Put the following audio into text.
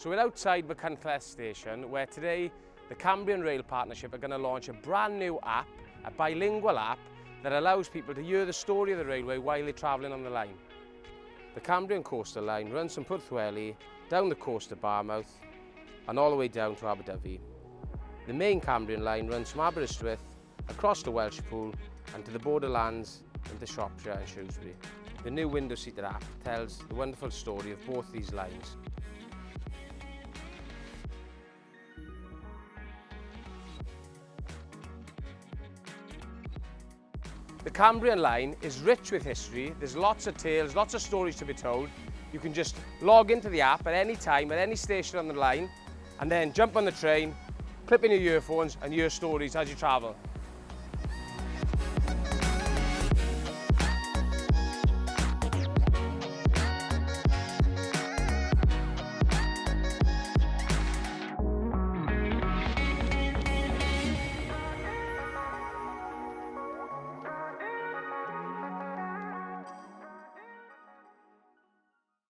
So we're outside the Clywed station where today the Cambrian Rail Partnership are going to launch a brand new app, a bilingual app that allows people to hear the story of the railway while they're travelling on the line. The Cambrian coastal line runs from Pwllheli down the coast to Barmouth and all the way down to Aberdyfi. The main Cambrian line runs from Aberystwyth across the Welsh Pool and to the borderlands into Shropshire and Shrewsbury. The new window-seated app tells the wonderful story of both these lines. The Cambrian line is rich with history. There's lots of tales, lots of stories to be told. You can just log into the app at any time, at any station on the line, and then jump on the train, clip in your earphones and hear stories as you travel.